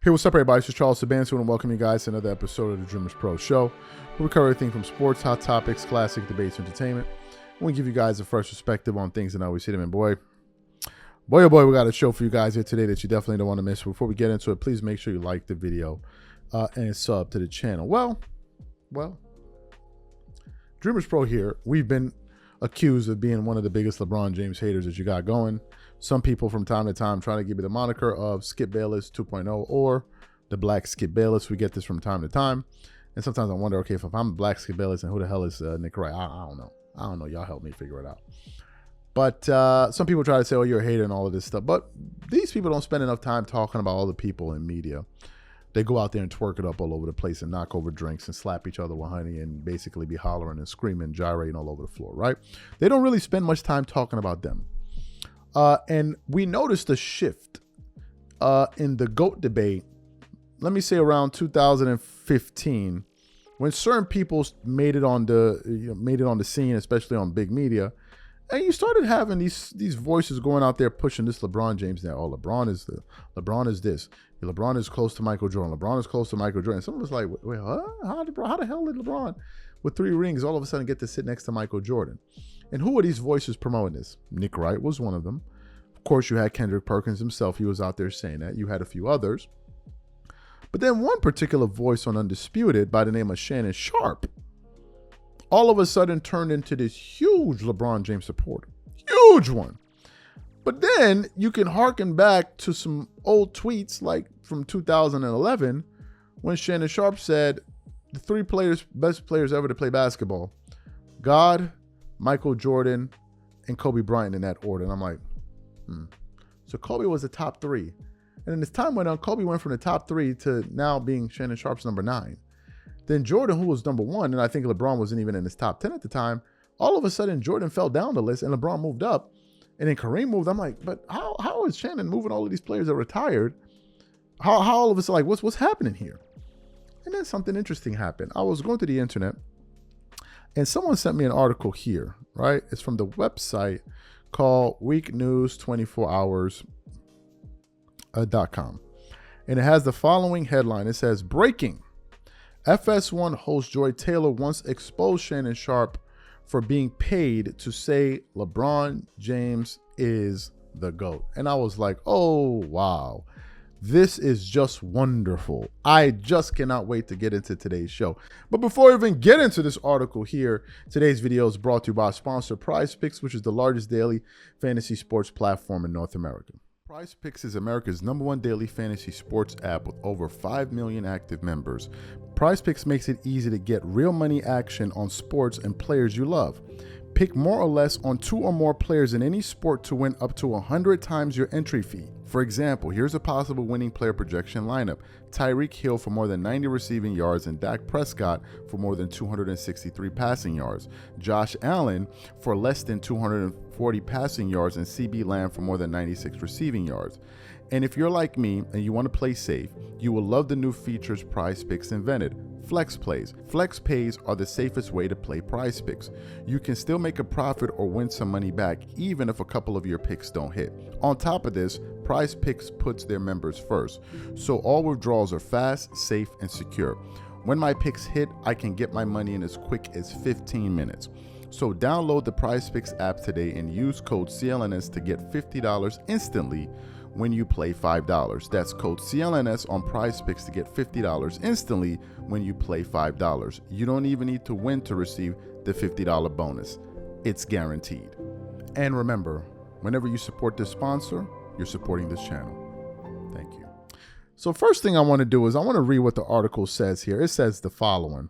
Hey, what's up, everybody? This is Charles Sabansu, and welcome you guys to another episode of the Dreamers Pro Show. We cover everything from sports, hot topics, classic debates, entertainment. We give you guys a fresh perspective on things and how we see them. And boy, oh boy, we got a show for you guys here today that you definitely don't want to miss. Before we get into it, please make sure you like the video and sub to the channel. Well, Dreamers Pro here. We've been accused of being one of the biggest LeBron James haters that you got going. Some people from time to time trying to give you the moniker of Skip Bayless 2.0 or the Black Skip Bayless. We get this from time to time. And sometimes I wonder, okay, if I'm Black Skip Bayless, and who the hell is Nick Wright? I don't know. I don't know. Y'all help me figure it out. But some people try to say, oh, you're a hater and all of this stuff. But these people don't spend enough time talking about all the people in media. They go out there and twerk it up all over the place and knock over drinks and slap each other with honey and basically be hollering and screaming, gyrating all over the floor, right? They don't really spend much time talking about them. And we noticed a shift in the GOAT debate, let me say around 2015, when certain people made it on the scene, especially on big media, and you started having these voices going out there pushing this LeBron James now. Oh, LeBron is this. LeBron is close to Michael Jordan. LeBron is close to Michael Jordan. Someone was like, wait, huh? How the hell did LeBron, with 3 rings, all of a sudden get to sit next to Michael Jordan? And who are these voices promoting this? Nick Wright was one of them. Of course, you had Kendrick Perkins himself. He was out there saying that. You had a few others. But then one particular voice on Undisputed by the name of Shannon Sharpe all of a sudden turned into this huge LeBron James supporter. Huge one. But then you can harken back to some old tweets like from 2011 when Shannon Sharpe said the 3 best players ever to play basketball: God, Michael Jordan, and Kobe Bryant, in that order. And I'm like, So Kobe was the top 3. And then as time went on, Kobe went from the top 3 to now being Shannon Sharpe's number 9. Then Jordan, who was number 1, and I think LeBron wasn't even in his top 10 at the time, all of a sudden Jordan fell down the list and LeBron moved up. And then Kareem moved. I'm like, but how is Shannon moving all of these players that retired? How all of us are like, what's happening here? And then something interesting happened. I was going to the internet and someone sent me an article here, right? It's from the website called weeknews24hours.com. And it has the following headline. It says, breaking. FS1 host Joy Taylor once exposed Shannon Sharpe for being paid to say LeBron James is the GOAT. And I was like, oh, wow. This is just wonderful. I just cannot wait to get into today's show. But before I even get into this article here, today's video is brought to you by our sponsor, PrizePicks, which is the largest daily fantasy sports platform in North America. PrizePicks is America's #1 daily fantasy sports app with over 5 million active members. PrizePicks makes it easy to get real money action on sports and players you love. Pick more or less on 2 or more players in any sport to win up to 100 times your entry fee. For example, here's a possible winning player projection lineup: Tyreek Hill for more than 90 receiving yards and Dak Prescott for more than 263 passing yards, Josh Allen for less than 240 passing yards, and CeeDee Lamb for more than 96 receiving yards. And if you're like me and you want to play safe, you will love the new features PrizePicks invented: Flex Plays. Flex Pays are the safest way to play PrizePicks. You can still make a profit or win some money back even if a couple of your picks don't hit. On top of this, PrizePicks puts their members first, so all withdrawals are fast, safe, and secure. When my picks hit, I can get my money in as quick as 15 minutes. So download the PrizePicks app today and use code CLNS to get $50 instantly when you play $5. That's code CLNS on PrizePicks to get $50 instantly when you play $5. You don't even need to win to receive the $50 bonus. It's guaranteed. And remember, whenever you support this sponsor, you're supporting this channel. Thank you. So first thing I want to do is I want to read what the article says here. It says the following: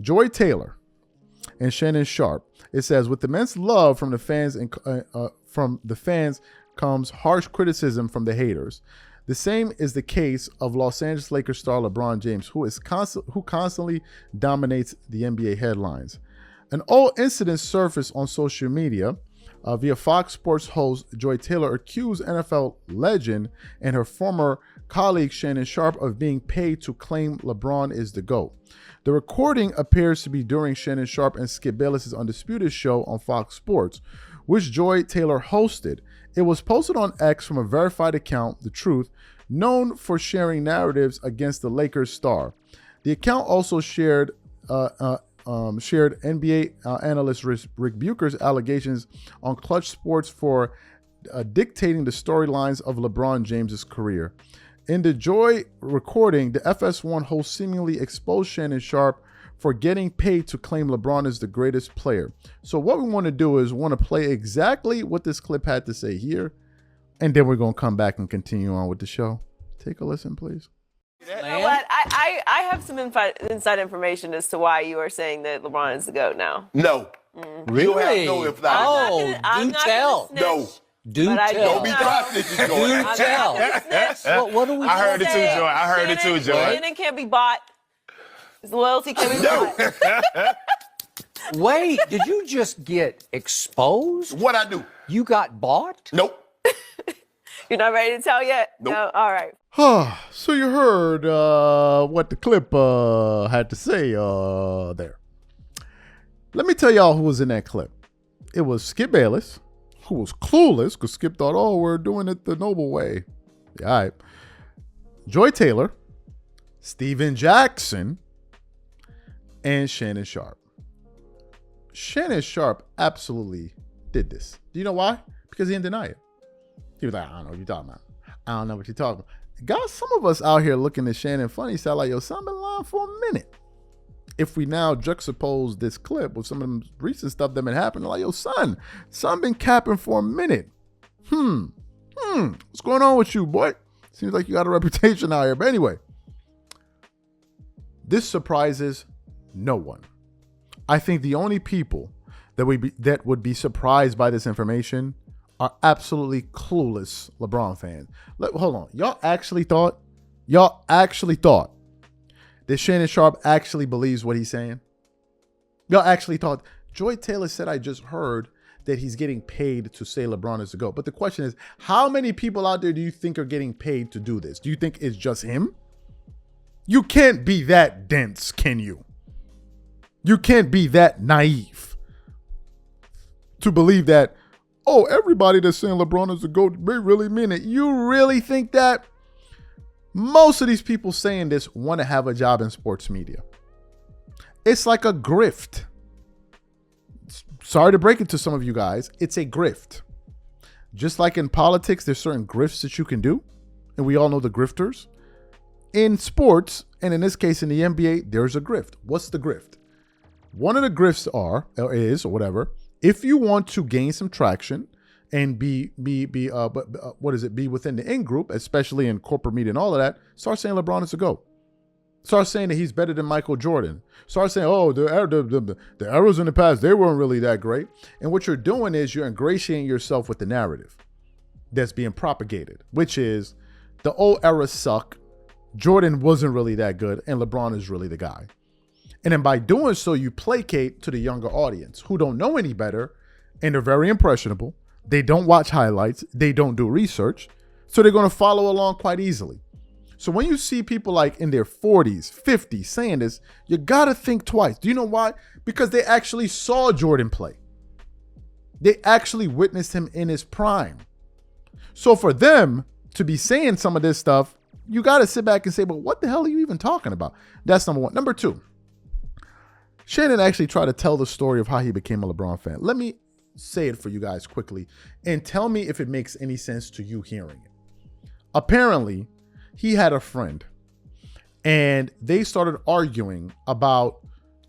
Joy Taylor and Shannon Sharpe. It says, with immense love from the fans comes harsh criticism from the haters. The same is the case of Los Angeles Lakers star LeBron James, who constantly dominates the NBA headlines. An old incident surfaced on social media via Fox Sports host Joy Taylor accused NFL legend and her former colleague Shannon Sharpe of being paid to claim LeBron is the GOAT. The recording appears to be during Shannon Sharpe and Skip Bayless' Undisputed show on Fox Sports, which Joy Taylor hosted. It was posted on X from a verified account, The Truth. known for sharing narratives against the Lakers star. The account also shared NBA analyst Rick Bucher's allegations on Klutch Sports for dictating the storylines of LeBron James's career. In the Joy recording, the FS1 host seemingly exposed Shannon Sharpe for getting paid to claim LeBron is the greatest player. So what we want to do is want to play exactly what this clip had to say here, and then we're going to come back and continue on with the show. Take a listen, please. You know what? I have some inside information as to why you are saying that LeBron is the GOAT now. No. Really? You have no information. I'm do not tell. No. Do tell. Don't be try-snitching, Joy. Do tell. What do we I heard it too, Joy. I heard it too, Joy. Shannon can't be bought. His loyalty can't be bought. Wait, did you just get exposed? What I do? You got bought? Nope. You're not ready to tell yet? Nope. No? All right. So you heard what the clip had to say there. Let me tell y'all who was in that clip. It was Skip Bayless, who was clueless because Skip thought, oh, we're doing it the noble way. Yeah, all right. Joy Taylor, Steven Jackson, and Shannon Sharpe. Shannon Sharpe absolutely did this. Do you know why? Because he didn't deny it. He was like, I don't know what you're talking about. I don't know what you're talking about. Got some of us out here looking at Shannon funny, sound like, yo, son been lying for a minute. If we now juxtapose this clip with some of the recent stuff that been happening, like, yo, son been capping for a minute. What's going on with you, boy? Seems like you got a reputation out here. But anyway, this surprises no one. I think the only people that would be surprised by this information are absolutely clueless LeBron fans. Hold on. Y'all actually thought that Shannon Sharpe actually believes what he's saying? Y'all actually thought? Joy Taylor said, I just heard that he's getting paid to say LeBron is the GOAT. But the question is, how many people out there do you think are getting paid to do this? Do you think it's just him? You can't be that dense, can you? You can't be that naive to believe that, oh, everybody that's saying LeBron is the GOAT, they really mean it. You really think that? Most of these people saying this want to have a job in sports media. It's like a grift. Sorry to break it to some of you guys. It's a grift. Just like in politics, there's certain grifts that you can do. And we all know the grifters. In sports, and in this case in the NBA, there's a grift. What's the grift? One of the grifts is if you want to gain some traction and be within the in group, especially in corporate media and all of that, start saying LeBron is a GOAT. Start saying that he's better than Michael Jordan. Start saying, oh, the eras in the past, they weren't really that great. And what you're doing is you're ingratiating yourself with the narrative that's being propagated, which is the old eras suck. Jordan wasn't really that good, and LeBron is really the guy. And then by doing so, you placate to the younger audience who don't know any better, and they're very impressionable. They don't watch highlights. They don't do research. So they're going to follow along quite easily. So when you see people like in their 40s, 50s saying this, you got to think twice. Do you know why? Because they actually saw Jordan play. They actually witnessed him in his prime. So for them to be saying some of this stuff, you got to sit back and say, but what the hell are you even talking about? That's number one. Number two, Shannon actually tried to tell the story of how he became a LeBron fan. Let me say it for you guys quickly and tell me if it makes any sense to you hearing it. Apparently, he had a friend and they started arguing about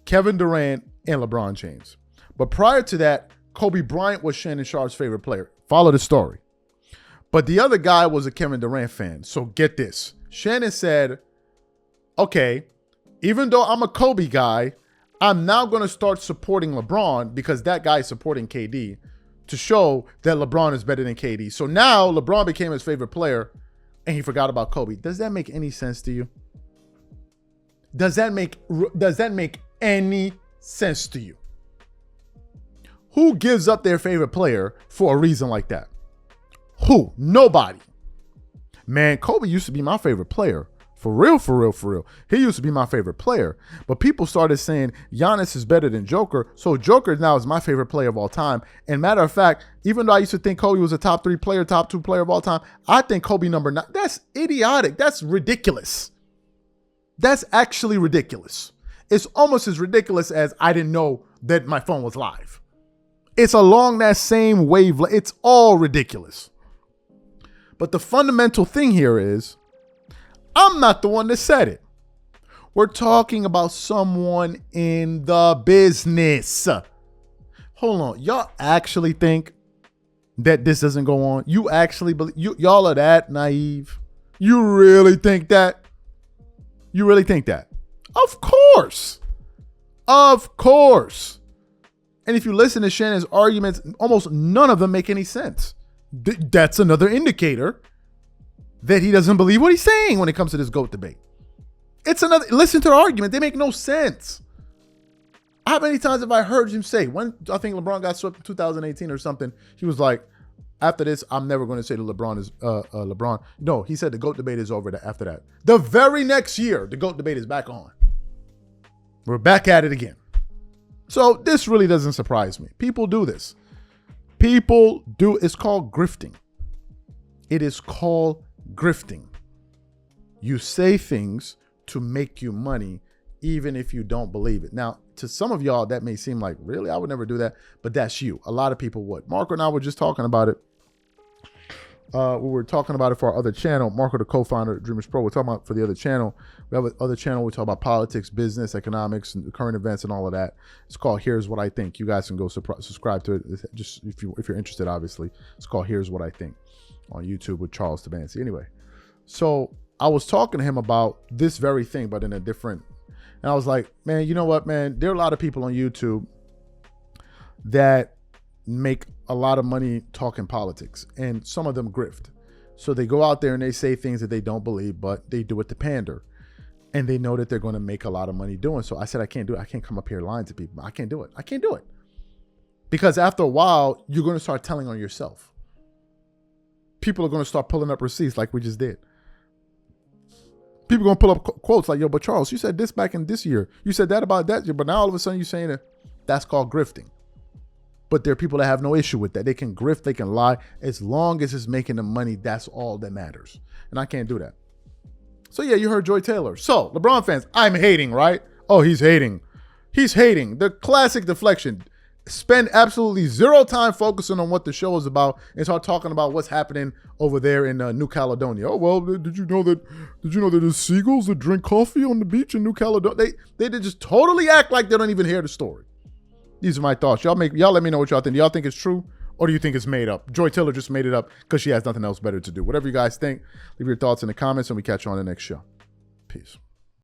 Kevin Durant and LeBron James. But prior to that, Kobe Bryant was Shannon Sharpe's favorite player. Follow the story. But the other guy was a Kevin Durant fan. So get this. Shannon said, okay, even though I'm a Kobe guy, I'm now going to start supporting LeBron because that guy is supporting KD to show that LeBron is better than KD. So now LeBron became his favorite player and he forgot about Kobe. Does that make any sense to you? Does that make any sense to you? Who gives up their favorite player for a reason like that? Who? Nobody. Man, Kobe used to be my favorite player For real, for real, for real. He used to be my favorite player. But people started saying Giannis is better than Joker. So Joker now is my favorite player of all time. And matter of fact, even though I used to think Kobe was a top 3 player, top 2 player of all time, I think Kobe number 9. That's idiotic. That's ridiculous. That's actually ridiculous. It's almost as ridiculous as I didn't know that my phone was live. It's along that same wavelength. It's all ridiculous. But the fundamental thing here is, I'm not the one that said it. We're talking about someone in the business. Hold on. Y'all actually think that this doesn't go on? You actually believe, y'all are that naive? You really think that? You really think that? Of course. Of course. And if you listen to Shannon's arguments, almost none of them make any sense. That's another indicator that he doesn't believe what he's saying when it comes to this GOAT debate. It's another, listen to the argument. They make no sense. How many times have I heard him say, when I think LeBron got swept in 2018 or something, he was like, after this, I'm never going to say that LeBron is LeBron. No, he said the GOAT debate is over after that. The very next year, the GOAT debate is back on. We're back at it again. So this really doesn't surprise me. People do this. People do, it's called grifting. It is called grifting. You say things to make you money, even if you don't believe it. Now, to some of y'all, that may seem like, really, I would never do that, but that's you. A lot of people would. Marco and I were just talking about it. We were talking about it for our other channel. Marco, the co-founder of DREAMERSPRO, we're talking about for the other channel. We have another channel. We talk about politics, business, economics, and current events and all of that. It's called Here's What I Think. You guys can go subscribe to it. Just if you're interested, obviously. It's called Here's What I Think on YouTube with Charles Tabansi. Anyway, so I was talking to him about this very thing, but in a different, and I was like, man, you know what, man? There are a lot of people on YouTube that make a lot of money talking politics, and some of them grift. So they go out there and they say things that they don't believe, but they do it to pander. And they know that they're going to make a lot of money doing so. I said, I can't do it. I can't come up here lying to people. I can't do it. I can't do it. Because after a while, you're going to start telling on yourself. People are going to start pulling up receipts like we just did. People are going to pull up quotes like, yo, but Charles, you said this back in this year. You said that about that year, but now all of a sudden you're saying that. That's called grifting. But there are people that have no issue with that. They can grift, they can lie. As long as it's making them money, that's all that matters. And I can't do that. So yeah, you heard Joy Taylor. So LeBron fans, I'm hating, right? Oh, he's hating. He's hating. The classic deflection. Spend absolutely zero time focusing on what the show is about and start talking about what's happening over there in New Caledonia. Oh, well, did you know that there's seagulls that drink coffee on the beach in New Caledonia? They just totally act like they don't even hear the story. These are my thoughts. Y'all let me know what y'all think. Do y'all think it's true or do you think it's made up? Joy Taylor just made it up because she has nothing else better to do. Whatever you guys think, leave your thoughts in the comments and we catch you on the next show. Peace.